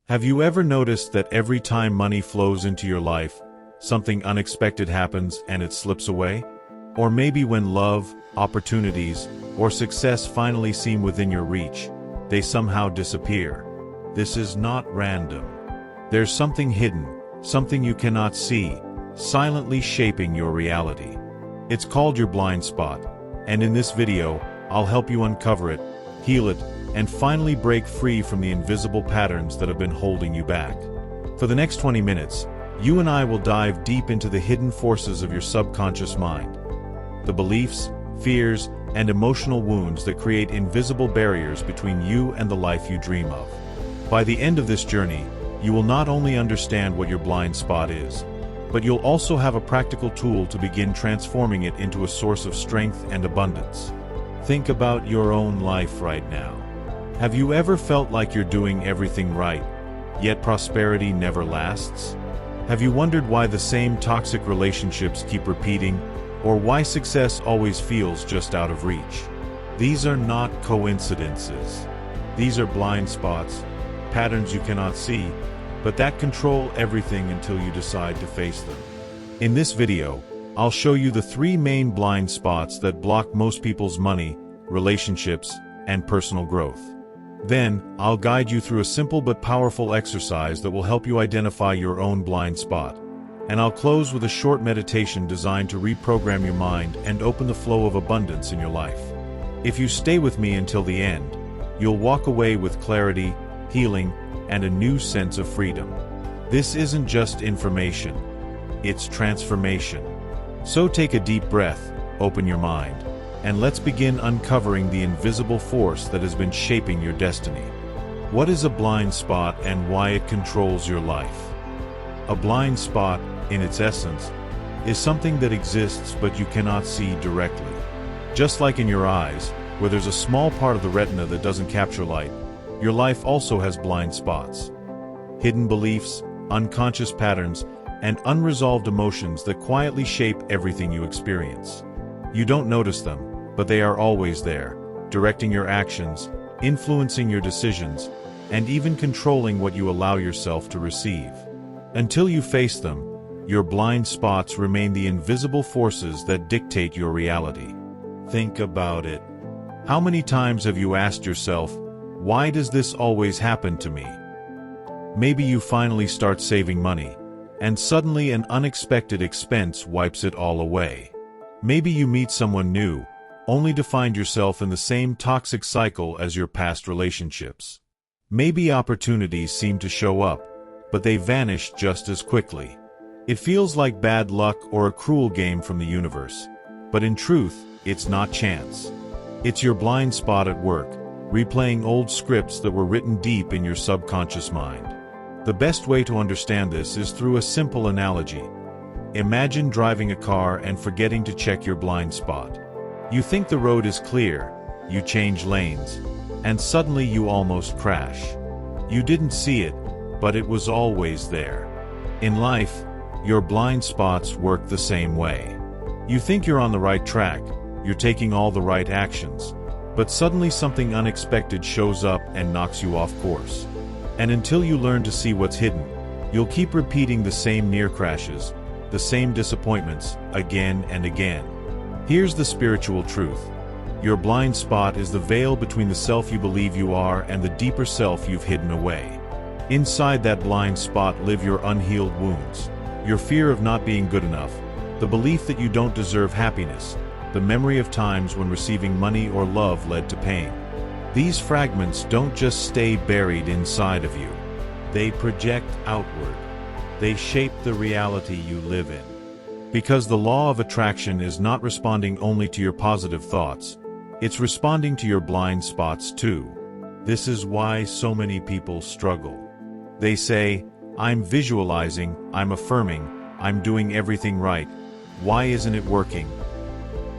Have you ever noticed that every time money flows into your life, something unexpected happens and it slips away? Or maybe when love, opportunities, or success finally seem within your reach, they somehow disappear. This is not random. There's something hidden, something you cannot see, silently shaping your reality. It's called your blind spot, and in this video, I'll help you uncover it, heal it, and finally break free from the invisible patterns that have been holding you back. For the next 20 minutes, you and I will dive deep into the hidden forces of your subconscious mind. The beliefs, fears, and emotional wounds that create invisible barriers between you and the life you dream of. By the end of this journey, you will not only understand what your blind spot is, but you'll also have a practical tool to begin transforming it into a source of strength and abundance. Think about your own life right now. Have you ever felt like you're doing everything right, yet prosperity never lasts? Have you wondered why the same toxic relationships keep repeating, or why success always feels just out of reach? These are not coincidences. These are blind spots, patterns you cannot see, but that control everything until you decide to face them. In this video, I'll show you the 3 main blind spots that block most people's money, relationships, and personal growth. Then, I'll guide you through a simple but powerful exercise that will help you identify your own blind spot. And I'll close with a short meditation designed to reprogram your mind and open the flow of abundance in your life. If you stay with me until the end, you'll walk away with clarity, healing, and a new sense of freedom. This isn't just information, it's transformation. So take a deep breath, open your mind, and let's begin uncovering the invisible force that has been shaping your destiny. What is a blind spot and why it controls your life? A blind spot, in its essence, is something that exists but you cannot see directly. Just like in your eyes, where there's a small part of the retina that doesn't capture light, your life also has blind spots. Hidden beliefs, unconscious patterns, and unresolved emotions that quietly shape everything you experience. You don't notice them, but they are always there, directing your actions, influencing your decisions, and even controlling what you allow yourself to receive. Until you face them, your blind spots remain the invisible forces that dictate your reality. Think about it. How many times have you asked yourself, why does this always happen to me? Maybe you finally start saving money, and suddenly an unexpected expense wipes it all away. Maybe you meet someone new, only to find yourself in the same toxic cycle as your past relationships. Maybe opportunities seem to show up, but they vanish just as quickly. It feels like bad luck or a cruel game from the universe. But in truth, it's not chance. It's your blind spot at work, replaying old scripts that were written deep in your subconscious mind. The best way to understand this is through a simple analogy. Imagine driving a car and forgetting to check your blind spot. You think the road is clear, you change lanes, and suddenly you almost crash. You didn't see it, but it was always there. In life, your blind spots work the same way. You think you're on the right track, you're taking all the right actions, but suddenly something unexpected shows up and knocks you off course. And until you learn to see what's hidden, you'll keep repeating the same near crashes, the same disappointments, again and again. Here's the spiritual truth. Your blind spot is the veil between the self you believe you are and the deeper self you've hidden away. Inside that blind spot live your unhealed wounds, your fear of not being good enough, the belief that you don't deserve happiness, the memory of times when receiving money or love led to pain. These fragments don't just stay buried inside of you. They project outward. They shape the reality you live in. Because the law of attraction is not responding only to your positive thoughts, it's responding to your blind spots too. This is why so many people struggle. They say, I'm visualizing, I'm affirming, I'm doing everything right. Why isn't it working?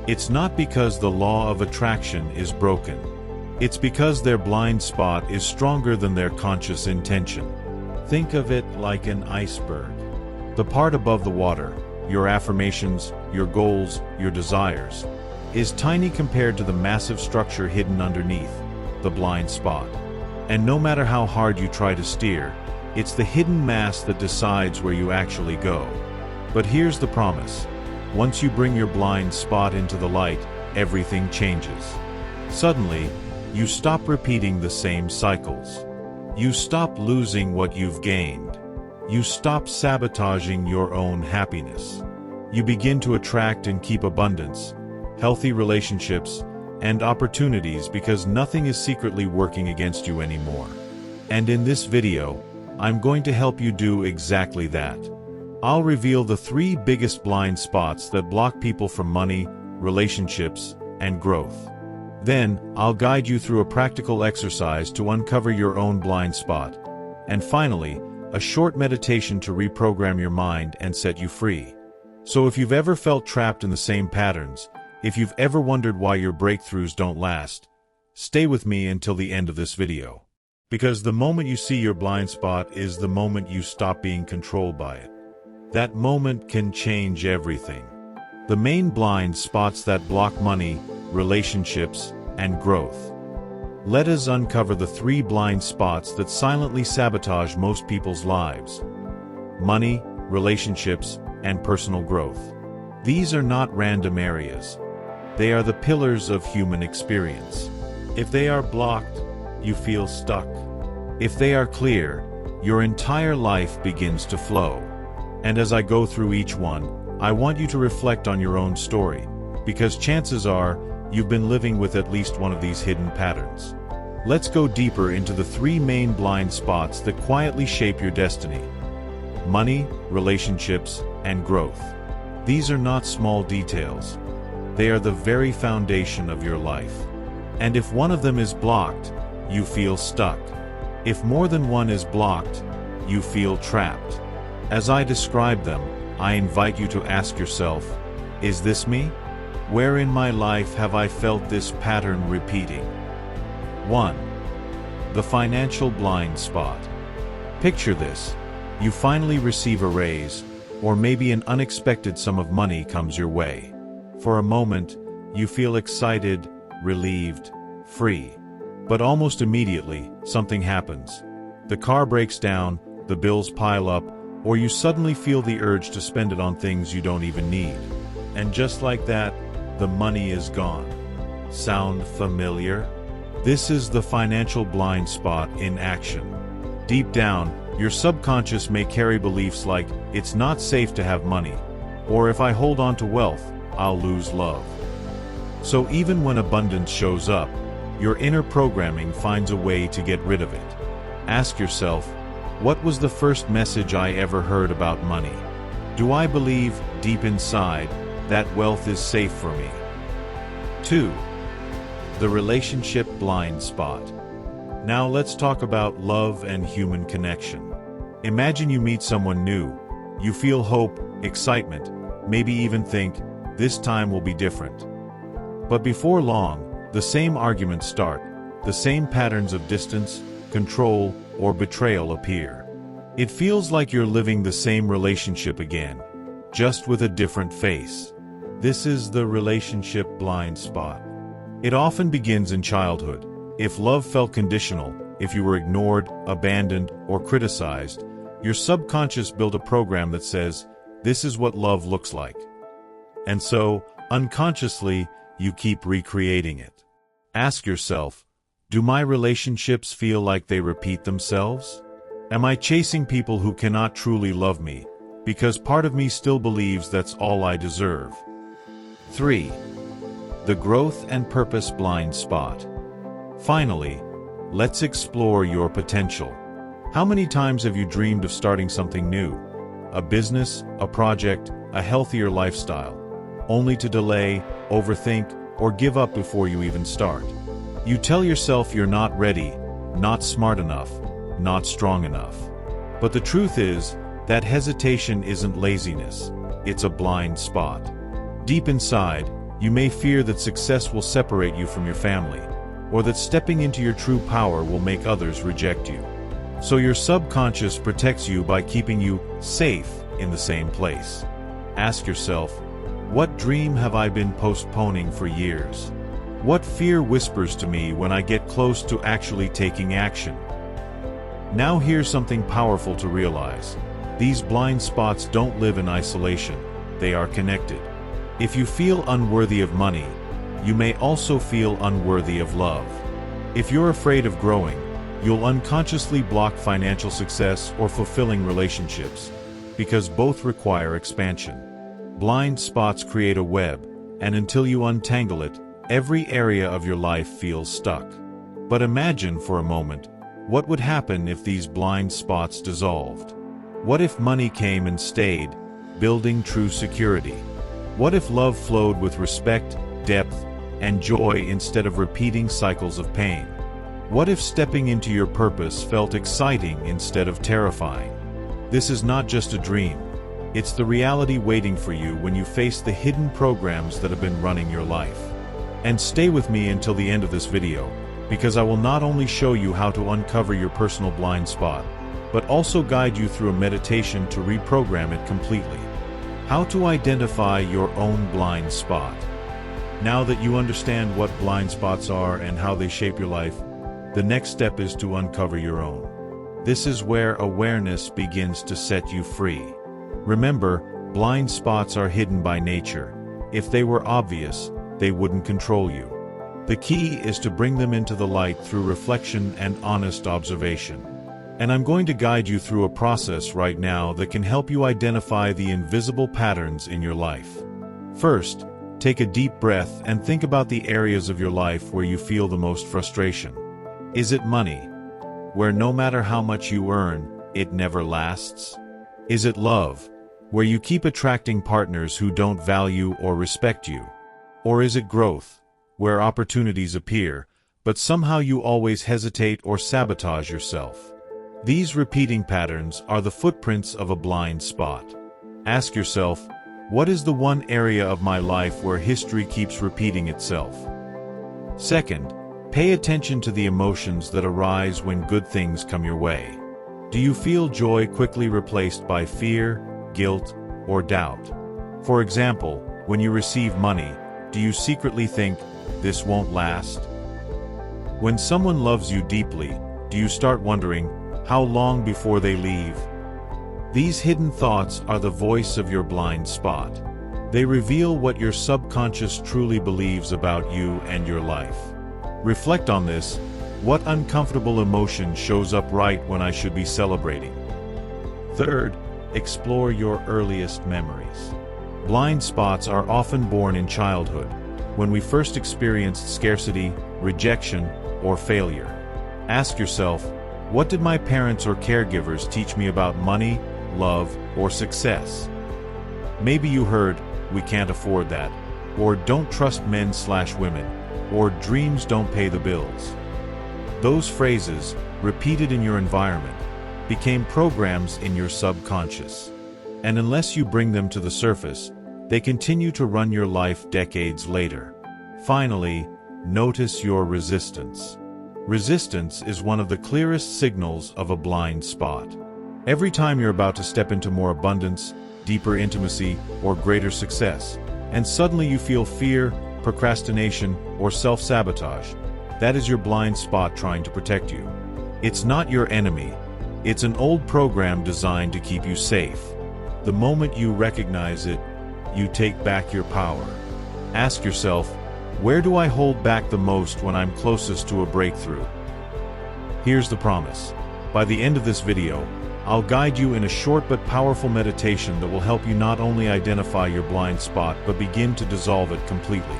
It's not because the law of attraction is broken. It's because their blind spot is stronger than their conscious intention. Think of it like an iceberg. The part above the water, your affirmations, your goals, your desires, is tiny compared to the massive structure hidden underneath, the blind spot. And no matter how hard you try to steer, It's the hidden mass that decides where you actually go. But here's the promise. Once you bring your blind spot into the light, everything changes. Suddenly, you stop repeating the same cycles. You stop losing what you've gained. You stop sabotaging your own happiness. You begin to attract and keep abundance, healthy relationships, and opportunities because nothing is secretly working against you anymore. And in this video, I'm going to help you do exactly that. I'll reveal the 3 biggest blind spots that block people from money, relationships, and growth. Then, I'll guide you through a practical exercise to uncover your own blind spot. And finally, a short meditation to reprogram your mind and set you free. So if you've ever felt trapped in the same patterns, if you've ever wondered why your breakthroughs don't last, stay with me until the end of this video. Because the moment you see your blind spot is the moment you stop being controlled by it. That moment can change everything. The main blind spots that block money, relationships, and growth. Let us uncover the 3 blind spots that silently sabotage most people's lives. Money, relationships, and personal growth. These are not random areas. They are the pillars of human experience. If they are blocked, you feel stuck. If they are clear, your entire life begins to flow. And as I go through each one, I want you to reflect on your own story, because chances are, you've been living with at least one of these hidden patterns. Let's go deeper into the 3 main blind spots that quietly shape your destiny. Money, relationships, and growth. These are not small details. They are the very foundation of your life. And if one of them is blocked, you feel stuck. If more than one is blocked, you feel trapped. As I describe them, I invite you to ask yourself, is this me? Where in my life have I felt this pattern repeating? 1. The financial blind spot. Picture this. You finally receive a raise, or maybe an unexpected sum of money comes your way. For a moment, you feel excited, relieved, free. But almost immediately, something happens. The car breaks down, the bills pile up, or you suddenly feel the urge to spend it on things you don't even need. And just like that, the money is gone. Sound familiar? This is the financial blind spot in action. Deep down, your subconscious may carry beliefs like, it's not safe to have money, or if I hold on to wealth, I'll lose love. So even when abundance shows up, your inner programming finds a way to get rid of it. Ask yourself, what was the first message I ever heard about money? Do I believe, deep inside, that wealth is safe for me? 2. The relationship blind spot. Now let's talk about love and human connection. Imagine you meet someone new. You feel hope, excitement, maybe even think, this time will be different. But before long, the same arguments start, the same patterns of distance, control, or betrayal appear. It feels like you're living the same relationship again, just with a different face. This is the relationship blind spot. It often begins in childhood. If love felt conditional, if you were ignored, abandoned, or criticized, your subconscious built a program that says, this is what love looks like. And so, unconsciously, you keep recreating it. Ask yourself, do my relationships feel like they repeat themselves? Am I chasing people who cannot truly love me, because part of me still believes that's all I deserve? 3. The growth and purpose blind spot. Finally, let's explore your potential. How many times have you dreamed of starting something new? A business, a project, a healthier lifestyle, only to delay, overthink, or give up before you even start. You tell yourself you're not ready, not smart enough, not strong enough. But the truth is, that hesitation isn't laziness, it's a blind spot. Deep inside, you may fear that success will separate you from your family, or that stepping into your true power will make others reject you. So your subconscious protects you by keeping you safe in the same place. Ask yourself, what dream have I been postponing for years? What fear whispers to me when I get close to actually taking action? Now here's something powerful to realize. These blind spots don't live in isolation, they are connected. If you feel unworthy of money, you may also feel unworthy of love. If you're afraid of growing, you'll unconsciously block financial success or fulfilling relationships, because both require expansion. Blind spots create a web, and until you untangle it, every area of your life feels stuck. But imagine for a moment, what would happen if these blind spots dissolved? What if money came and stayed, building true security? What if love flowed with respect, depth, and joy instead of repeating cycles of pain? What if stepping into your purpose felt exciting instead of terrifying? This is not just a dream. It's the reality waiting for you when you face the hidden programs that have been running your life. And stay with me until the end of this video, because I will not only show you how to uncover your personal blind spot, but also guide you through a meditation to reprogram it completely. How to identify your own blind spot. Now that you understand what blind spots are and how they shape your life, the next step is to uncover your own. This is where awareness begins to set you free. Remember, blind spots are hidden by nature. If they were obvious, they wouldn't control you. The key is to bring them into the light through reflection and honest observation. And I'm going to guide you through a process right now that can help you identify the invisible patterns in your life. First, take a deep breath and think about the areas of your life where you feel the most frustration. Is it money, where no matter how much you earn, it never lasts? Is it love, where you keep attracting partners who don't value or respect you? Or is it growth, where opportunities appear, but somehow you always hesitate or sabotage yourself? These repeating patterns are the footprints of a blind spot. Ask yourself, what is the one area of my life where history keeps repeating itself? Second, pay attention to the emotions that arise when good things come your way. Do you feel joy quickly replaced by fear, guilt, or doubt? For example, when you receive money, do you secretly think, this won't last? When someone loves you deeply, do you start wondering, how long before they leave? These hidden thoughts are the voice of your blind spot. They reveal what your subconscious truly believes about you and your life. Reflect on this. What uncomfortable emotion shows up right when I should be celebrating? Third, explore your earliest memories. Blind spots are often born in childhood, when we first experienced scarcity, rejection, or failure. Ask yourself, what did my parents or caregivers teach me about money, love, or success? Maybe you heard, we can't afford that, or don't trust men/women, or dreams don't pay the bills. Those phrases, repeated in your environment, became programs in your subconscious. And unless you bring them to the surface, they continue to run your life decades later. Finally, notice your resistance. Resistance is one of the clearest signals of a blind spot. Every time you're about to step into more abundance, deeper intimacy, or greater success, and suddenly you feel fear, procrastination, or self-sabotage, that is your blind spot trying to protect you. It's not your enemy. It's an old program designed to keep you safe. The moment you recognize it, you take back your power. Ask yourself, where do I hold back the most when I'm closest to a breakthrough? Here's the promise. By the end of this video, I'll guide you in a short but powerful meditation that will help you not only identify your blind spot but begin to dissolve it completely.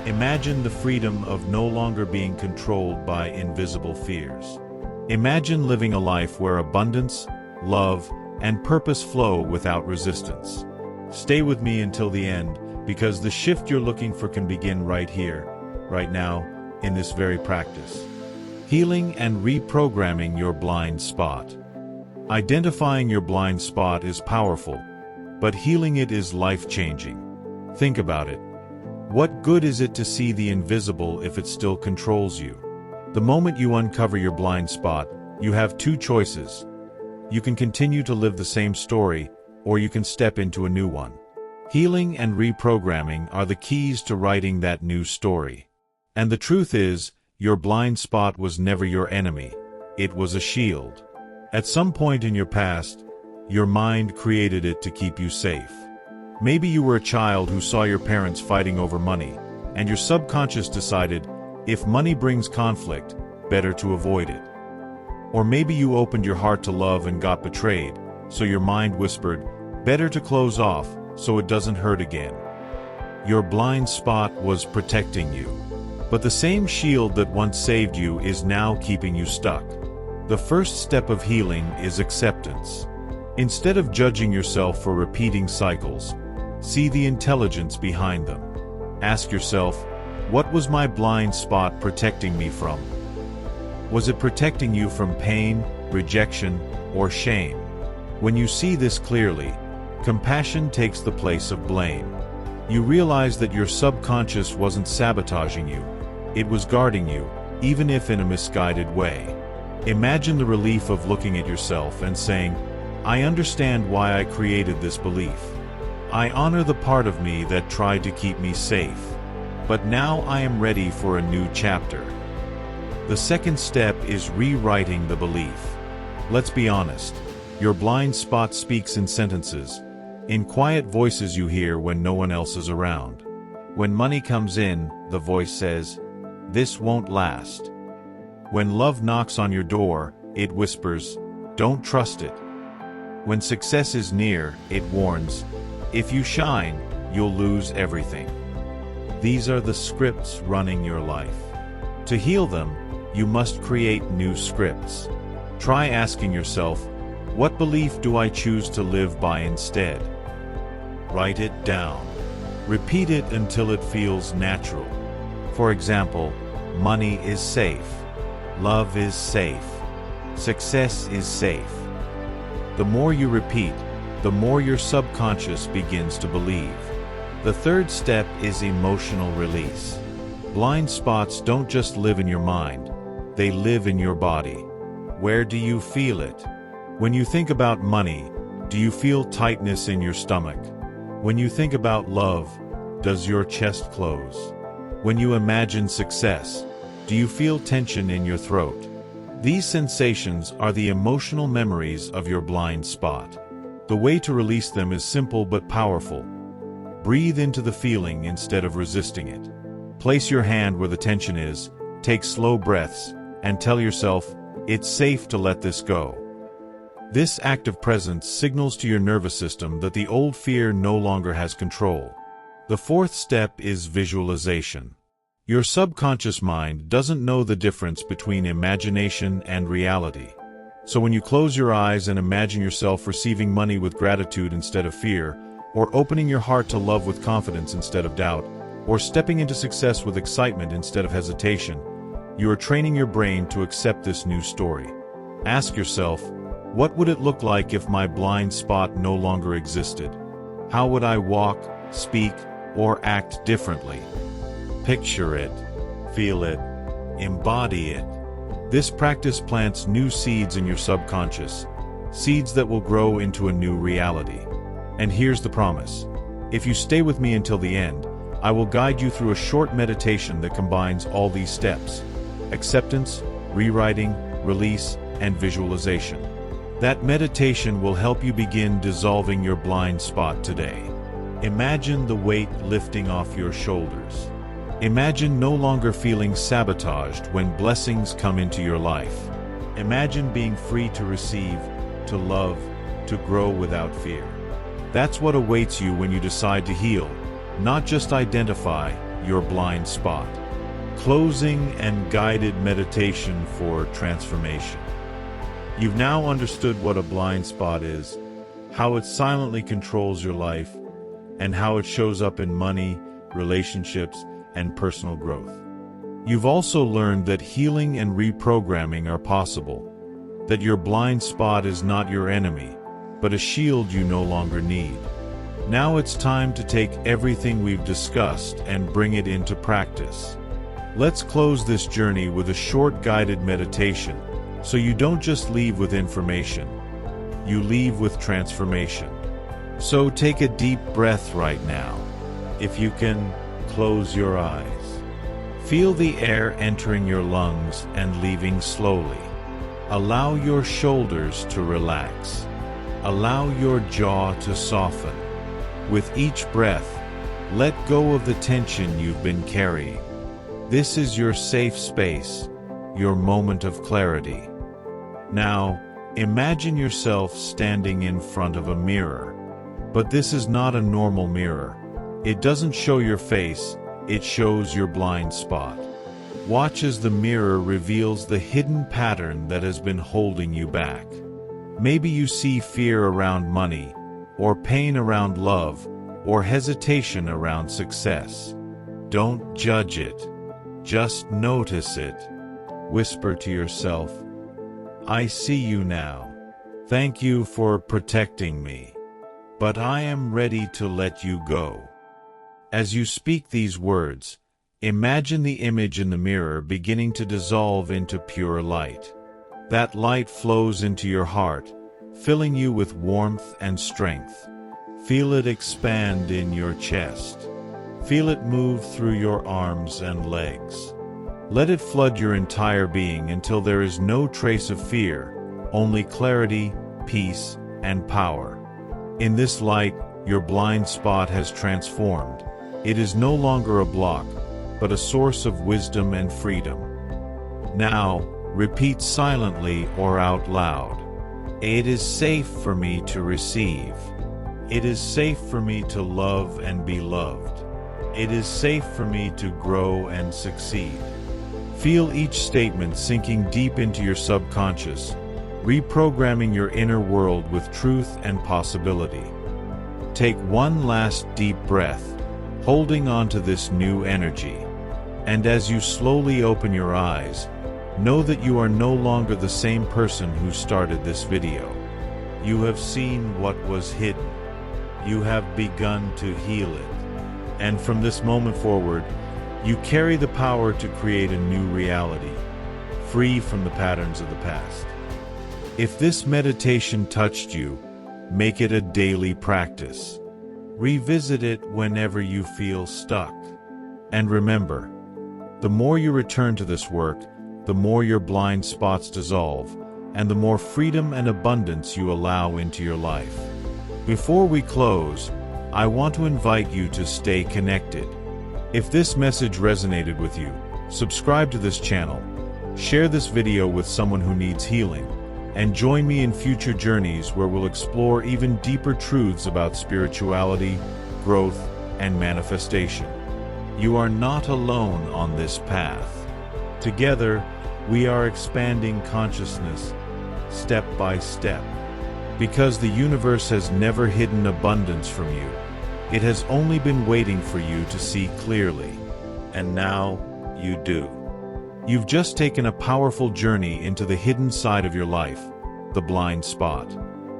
Imagine the freedom of no longer being controlled by invisible fears. Imagine living a life where abundance, love, and purpose flow without resistance. Stay with me until the end, because the shift you're looking for can begin right here, right now, in this very practice. Healing and reprogramming your blind spot. Identifying your blind spot is powerful, but healing it is life-changing. Think about it. What good is it to see the invisible if it still controls you? The moment you uncover your blind spot, you have two choices. You can continue to live the same story, or you can step into a new one. Healing and reprogramming are the keys to writing that new story. And the truth is, your blind spot was never your enemy. It was a shield. At some point in your past, your mind created it to keep you safe. Maybe you were a child who saw your parents fighting over money, and your subconscious decided, if money brings conflict, better to avoid it. Or maybe you opened your heart to love and got betrayed, so your mind whispered, better to close off, so it doesn't hurt again. Your blind spot was protecting you. But the same shield that once saved you is now keeping you stuck. The first step of healing is acceptance. Instead of judging yourself for repeating cycles, see the intelligence behind them. Ask yourself, what was my blind spot protecting me from? Was it protecting you from pain, rejection, or shame? When you see this clearly, compassion takes the place of blame. You realize that your subconscious wasn't sabotaging you. It was guarding you, even if in a misguided way. Imagine the relief of looking at yourself and saying, I understand why I created this belief. I honor the part of me that tried to keep me safe. But now I am ready for a new chapter. The second step is rewriting the belief. Let's be honest. Your blind spot speaks in sentences, in quiet voices you hear when no one else is around. When money comes in, the voice says, this won't last. When love knocks on your door, it whispers, don't trust it. When success is near, it warns, if you shine, you'll lose everything. These are the scripts running your life. To heal them, you must create new scripts. Try asking yourself, what belief do I choose to live by instead? Write it down. Repeat it until it feels natural. For example, money is safe. Love is safe. Success is safe. The more you repeat, the more your subconscious begins to believe. The third step is emotional release. Blind spots don't just live in your mind, they live in your body. Where do you feel it? When you think about money, do you feel tightness in your stomach? When you think about love, does your chest close? When you imagine success, do you feel tension in your throat? These sensations are the emotional memories of your blind spot. The way to release them is simple but powerful. Breathe into the feeling instead of resisting it. Place your hand where the tension is, take slow breaths, and tell yourself, it's safe to let this go. This act of presence signals to your nervous system that the old fear no longer has control. The fourth step is visualization. Your subconscious mind doesn't know the difference between imagination and reality. So when you close your eyes and imagine yourself receiving money with gratitude instead of fear, or opening your heart to love with confidence instead of doubt, or stepping into success with excitement instead of hesitation, you are training your brain to accept this new story. Ask yourself, what would it look like if my blind spot no longer existed? How would I walk, speak, or act differently? Picture it, feel it, embody it. This practice plants new seeds in your subconscious, seeds that will grow into a new reality. And here's the promise. If you stay with me until the end, I will guide you through a short meditation that combines all these steps: acceptance, rewriting, release, and visualization. That meditation will help you begin dissolving your blind spot today. Imagine the weight lifting off your shoulders. Imagine no longer feeling sabotaged when blessings come into your life. Imagine being free to receive, to love, to grow without fear. That's what awaits you when you decide to heal, not just identify, your blind spot. Closing and guided meditation for transformation. You've now understood what a blind spot is, how it silently controls your life, and how it shows up in money, relationships, and personal growth. You've also learned that healing and reprogramming are possible, that your blind spot is not your enemy, but a shield you no longer need. Now it's time to take everything we've discussed and bring it into practice. Let's close this journey with a short guided meditation, so you don't just leave with information, you leave with transformation. So take a deep breath right now. If you can, close your eyes. Feel the air entering your lungs and leaving slowly. Allow your shoulders to relax. Allow your jaw to soften. With each breath, let go of the tension you've been carrying. This is your safe space, your moment of clarity. Now, imagine yourself standing in front of a mirror. But this is not a normal mirror. It doesn't show your face, it shows your blind spot. Watch as the mirror reveals the hidden pattern that has been holding you back. Maybe you see fear around money, or pain around love, or hesitation around success. Don't judge it. Just notice it. Whisper to yourself, "I see you now. Thank you for protecting me. But I am ready to let you go." As you speak these words, imagine the image in the mirror beginning to dissolve into pure light. That light flows into your heart, filling you with warmth and strength. Feel it expand in your chest. Feel it move through your arms and legs. Let it flood your entire being until there is no trace of fear, only clarity, peace, and power. In this light, your blind spot has transformed. It is no longer a block, but a source of wisdom and freedom. Now, repeat silently or out loud. It is safe for me to receive. It is safe for me to love and be loved. It is safe for me to grow and succeed. Feel each statement sinking deep into your subconscious, reprogramming your inner world with truth and possibility. Take one last deep breath, holding on to this new energy. And as you slowly open your eyes, know that you are no longer the same person who started this video. You have seen what was hidden. You have begun to heal it. And from this moment forward, you carry the power to create a new reality, free from the patterns of the past. If this meditation touched you, make it a daily practice. Revisit it whenever you feel stuck. And remember, the more you return to this work, the more your blind spots dissolve, and the more freedom and abundance you allow into your life. Before we close, I want to invite you to stay connected. If this message resonated with you, subscribe to this channel, share this video with someone who needs healing, and join me in future journeys where we'll explore even deeper truths about spirituality, growth, and manifestation. You are not alone on this path. Together, we are expanding consciousness, step by step. Because the universe has never hidden abundance from you. It has only been waiting for you to see clearly. And now, you do. You've just taken a powerful journey into the hidden side of your life, the blind spot.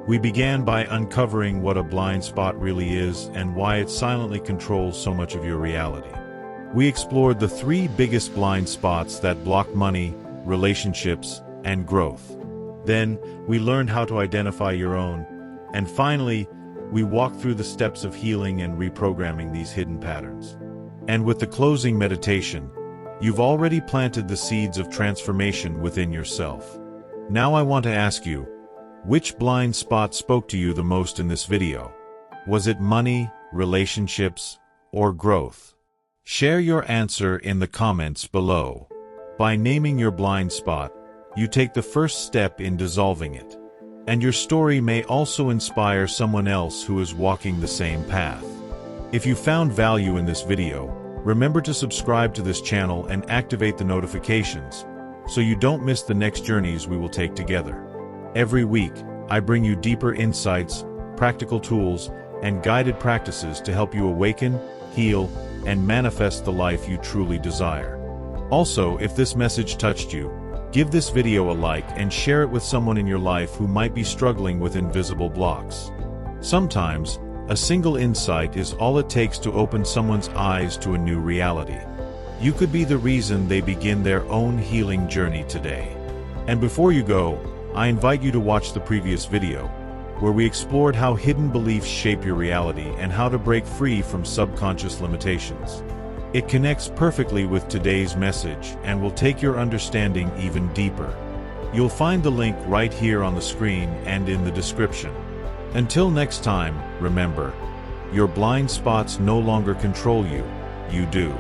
We began by uncovering what a blind spot really is and why it silently controls so much of your reality. We explored the 3 biggest blind spots that block money, relationships, and growth. Then, we learned how to identify your own. And finally, we walked through the steps of healing and reprogramming these hidden patterns. And with the closing meditation, you've already planted the seeds of transformation within yourself. Now I want to ask you, which blind spot spoke to you the most in this video? Was it money, relationships, or growth? Share your answer in the comments below. By naming your blind spot, you take the first step in dissolving it. And your story may also inspire someone else who is walking the same path. If you found value in this video, remember to subscribe to this channel and activate the notifications, so you don't miss the next journeys we will take together. Every week, I bring you deeper insights, practical tools, and guided practices to help you awaken, heal, and manifest the life you truly desire. Also, if this message touched you, give this video a like and share it with someone in your life who might be struggling with invisible blocks. Sometimes, a single insight is all it takes to open someone's eyes to a new reality. You could be the reason they begin their own healing journey today. And before you go, I invite you to watch the previous video, where we explored how hidden beliefs shape your reality and how to break free from subconscious limitations. It connects perfectly with today's message and will take your understanding even deeper. You'll find the link right here on the screen and in the description. Until next time, remember, your blind spots no longer control you, you do.